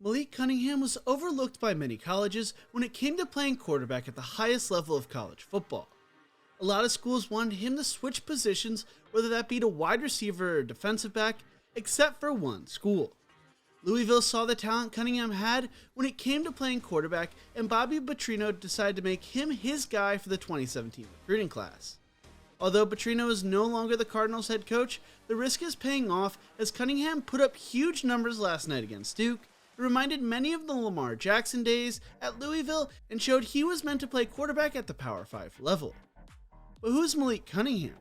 Malik Cunningham was overlooked by many colleges when it came to playing quarterback at the highest level of college football. A lot of schools wanted him to switch positions, whether that be to wide receiver or defensive back, except for one school. Louisville saw the talent Cunningham had when it came to playing quarterback, and Bobby Petrino decided to make him his guy for the 2017 recruiting class. Although Petrino is no longer the Cardinals head coach, the risk is paying off as Cunningham put up huge numbers last night against Duke. It reminded many of the Lamar Jackson days at Louisville and showed he was meant to play quarterback at the Power 5 level. But who's Malik Cunningham?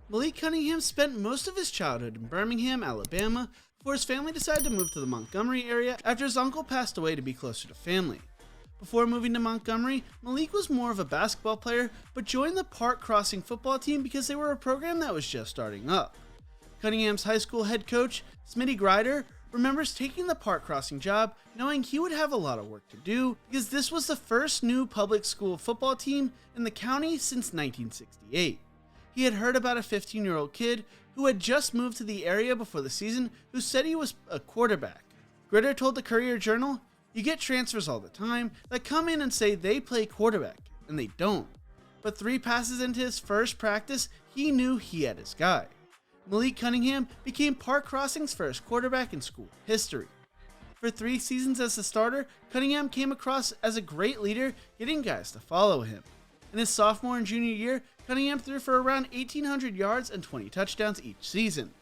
Malik Cunningham spent most of his childhood in Birmingham, Alabama, before his family decided to move to the Montgomery area after his uncle passed away to be closer to family. Before moving to Montgomery, Malik was more of a basketball player, but joined the Park Crossing football team because they were a program that was just starting up. Cunningham's high school head coach, Smitty Grider, remembers taking the Park Crossing job knowing he would have a lot of work to do because this was the first new public school football team in the county since 1968. He had heard about a 15-year-old kid who had just moved to the area before the season who said he was a quarterback. Gritter told the Courier-Journal, "You get transfers all the time that come in and say they play quarterback, and they don't. But 3 passes into his first practice, he knew he had his guy." Malik Cunningham became Park Crossing's first quarterback in school history. For 3 seasons as a starter, Cunningham came across as a great leader, getting guys to follow him. In his sophomore and junior year, Cunningham threw for around 1,800 yards and 20 touchdowns each season.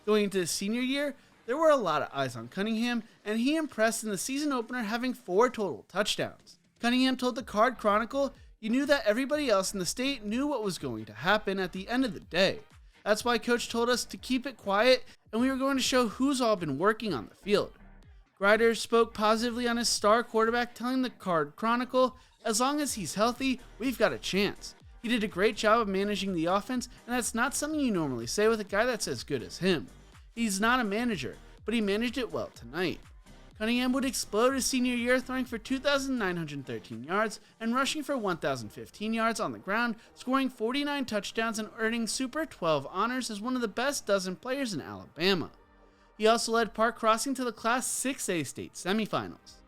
Going into his senior year, there were a lot of eyes on Cunningham, and he impressed in the season opener, having 4 total touchdowns. Cunningham told the Card Chronicle, "You knew that everybody else in the state knew what was going to happen at the end of the day. That's why Coach told us to keep it quiet, and we were going to show who's all been working on the field." Grider spoke positively on his star quarterback, telling the Card Chronicle, "As long as he's healthy, we've got a chance. He did a great job of managing the offense, and that's not something you normally say with a guy that's as good as him. He's not a manager, but he managed it well tonight." Cunningham would explode his senior year, throwing for 2,913 yards and rushing for 1,015 yards on the ground, scoring 49 touchdowns and earning Super 12 honors as one of the best dozen players in Alabama. He also led Park Crossing to the Class 6A state semifinals.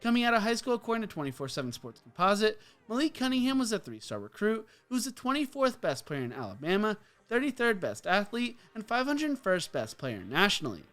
Coming out of high school, according to 24/7 Sports Composite, Malik Cunningham was a 3-star recruit who was the 24th best player in Alabama, 33rd best athlete, and 501st best player nationally.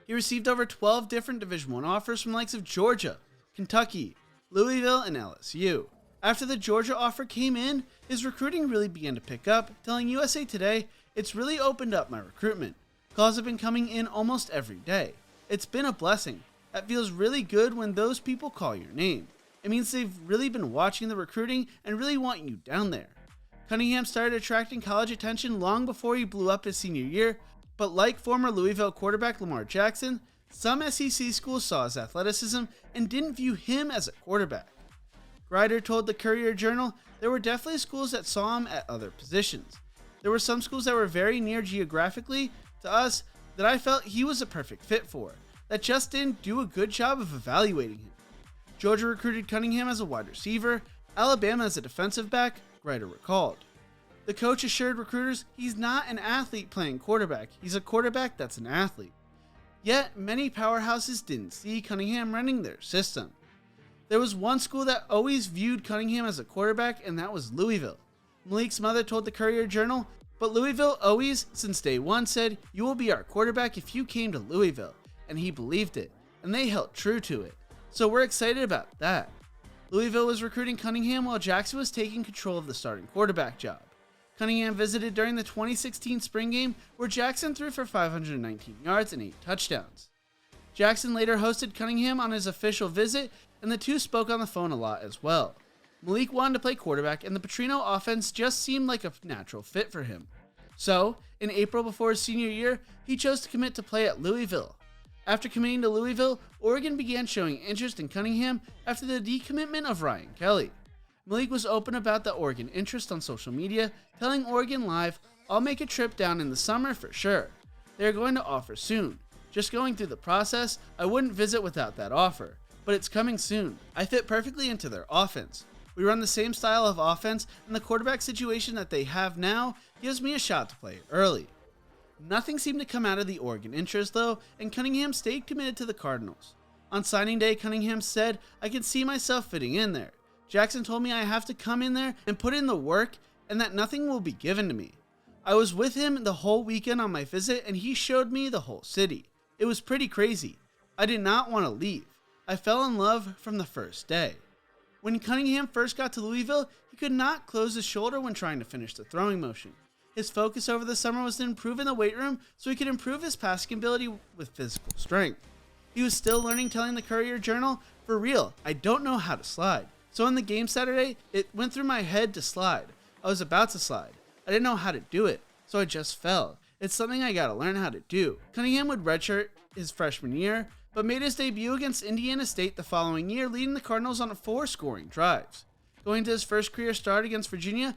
He received over 12 different Division I offers from the likes of Georgia, Kentucky, Louisville, and LSU. After the Georgia offer came in, his recruiting really began to pick up, telling USA Today, "It's really opened up my recruitment. Calls have been coming in almost every day. It's been a blessing. That feels really good when those people call your name. It means they've really been watching the recruiting and really want you down there." Cunningham started attracting college attention long before he blew up his senior year, but like former Louisville quarterback Lamar Jackson, some SEC schools saw his athleticism and didn't view him as a quarterback. Grider told the Courier-Journal, "There were definitely schools that saw him at other positions. There were some schools that were very near geographically to us that I felt he was a perfect fit for, that just didn't do a good job of evaluating him. Georgia recruited Cunningham as a wide receiver, Alabama as a defensive back," Grider recalled. The coach assured recruiters he's not an athlete playing quarterback, he's a quarterback that's an athlete. Yet, many powerhouses didn't see Cunningham running their system. There was one school that always viewed Cunningham as a quarterback, and that was Louisville. Malik's mother told the Courier-Journal, "But Louisville always, since day one, said, 'You will be our quarterback if you came to Louisville,' and he believed it, and they held true to it. So we're excited about that." Louisville was recruiting Cunningham while Jackson was taking control of the starting quarterback job. Cunningham visited during the 2016 spring game, where Jackson threw for 519 yards and 8 touchdowns. Jackson later hosted Cunningham on his official visit, and the two spoke on the phone a lot as well. Malik wanted to play quarterback, and the Petrino offense just seemed like a natural fit for him. So, in April before his senior year, he chose to commit to play at Louisville. After committing to Louisville, Oregon began showing interest in Cunningham after the decommitment of Ryan Kelly. Malik was open about the Oregon interest on social media, telling Oregon Live, "I'll make a trip down in the summer for sure. They're going to offer soon. Just going through the process, I wouldn't visit without that offer, but it's coming soon. I fit perfectly into their offense. We run the same style of offense, and the quarterback situation that they have now gives me a shot to play it early. Nothing seemed to come out of the Oregon interest though, and Cunningham stayed committed to the Cardinals. On signing day, Cunningham said, "I can see myself fitting in there. Jackson told me I have to come in there and put in the work and that nothing will be given to me. I was with him the whole weekend on my visit and he showed me the whole city. It was pretty crazy. I did not want to leave. I fell in love from the first day." When Cunningham first got to Louisville, he could not close his shoulder when trying to finish the throwing motion. His focus over the summer was to improve in the weight room so he could improve his passing ability with physical strength. He was still learning, telling the Courier-Journal, "For real, I don't know how to slide. So in the game Saturday, it went through my head to slide. I was about to slide. I didn't know how to do it, so I just fell. It's something I gotta learn how to do." Cunningham would redshirt his freshman year, but made his debut against Indiana State the following year, leading the Cardinals on 4 scoring drives. Going to his first career start against Virginia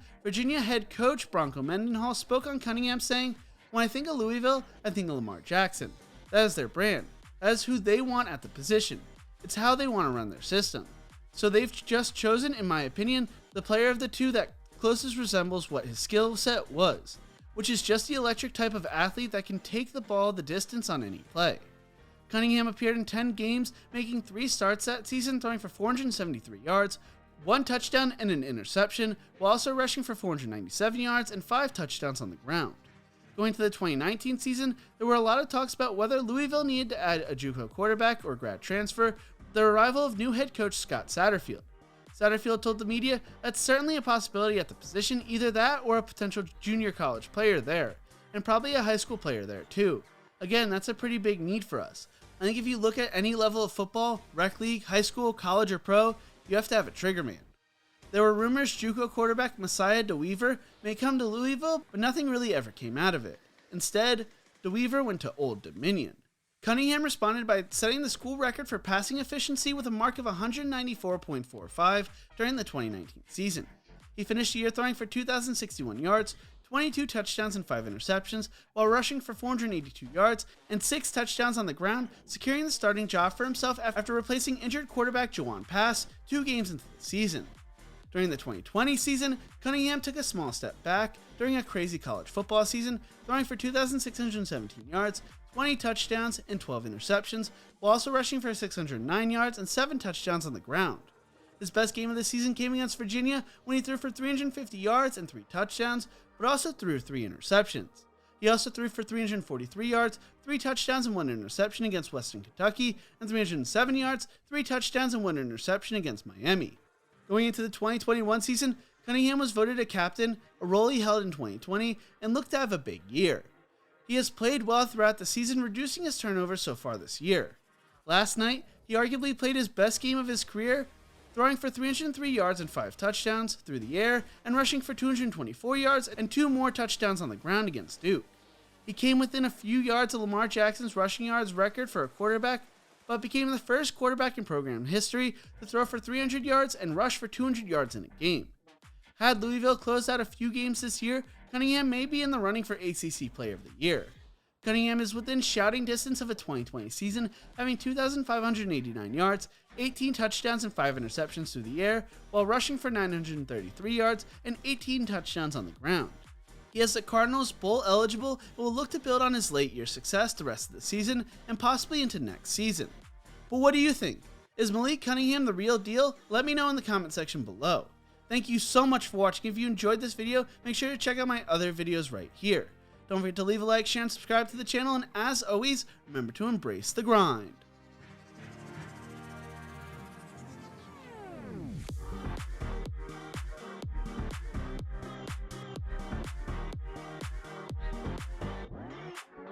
head coach Bronco Mendenhall spoke on Cunningham saying, "When I think of Louisville, I think of Lamar Jackson. That is their brand. That is who they want at the position. It's how they want to run their system. So they've just chosen, in my opinion, the player of the two that closest resembles what his skill set was, which is just the electric type of athlete that can take the ball the distance on any play." Cunningham appeared in 10 games, making 3 starts that season, throwing for 473 yards, 1 touchdown and an interception, while also rushing for 497 yards and 5 touchdowns on the ground. Going to the 2019 season, there were a lot of talks about whether Louisville needed to add a JUCO quarterback or grad transfer, the arrival of new head coach Scott Satterfield. Satterfield told the media, "That's certainly a possibility at the position, either that or a potential junior college player there, and probably a high school player there too. Again, that's a pretty big need for us. I think if you look at any level of football, rec league, high school, college, or pro, you have to have a trigger man." There were rumors JUCO quarterback Messiah DeWeaver may come to Louisville, but nothing really ever came out of it. Instead, DeWeaver went to Old Dominion. Cunningham responded by setting the school record for passing efficiency with a mark of 194.45 during the 2019 season. He finished the year throwing for 2,061 yards, 22 touchdowns and 5 interceptions, while rushing for 482 yards and 6 touchdowns on the ground, securing the starting job for himself after replacing injured quarterback Jawan Pass 2 games into the season. During the 2020 season, Cunningham took a small step back during a crazy college football season, throwing for 2,617 yards, 20 touchdowns, and 12 interceptions, while also rushing for 609 yards and 7 touchdowns on the ground. His best game of the season came against Virginia when he threw for 350 yards and 3 touchdowns, but also threw 3 interceptions. He also threw for 343 yards, 3 touchdowns, and 1 interception against Western Kentucky, and 307 yards, 3 touchdowns, and 1 interception against Miami. Going into the 2021 season, Cunningham was voted a captain, a role he held in 2020, and looked to have a big year. He has played well throughout the season, reducing his turnovers so far this year. Last night, he arguably played his best game of his career, throwing for 303 yards and 5 touchdowns through the air, and rushing for 224 yards and 2 more touchdowns on the ground against Duke. He came within a few yards of Lamar Jackson's rushing yards record for a quarterback, but became the first quarterback in program history to throw for 300 yards and rush for 200 yards in a game. Had Louisville closed out a few games this year, Cunningham may be in the running for ACC Player of the Year. Cunningham is within shouting distance of a 2020 season, having 2,589 yards, 18 touchdowns, and 5 interceptions through the air, while rushing for 933 yards and 18 touchdowns on the ground. He has the Cardinals bowl eligible and will look to build on his late year success the rest of the season and possibly into next season. But what do you think? Is Malik Cunningham the real deal? Let me know in the comment section below. Thank you so much for watching. If you enjoyed this video, make sure to check out my other videos right here. Don't forget to leave a like, share, and subscribe to the channel, and as always, remember to embrace the grind.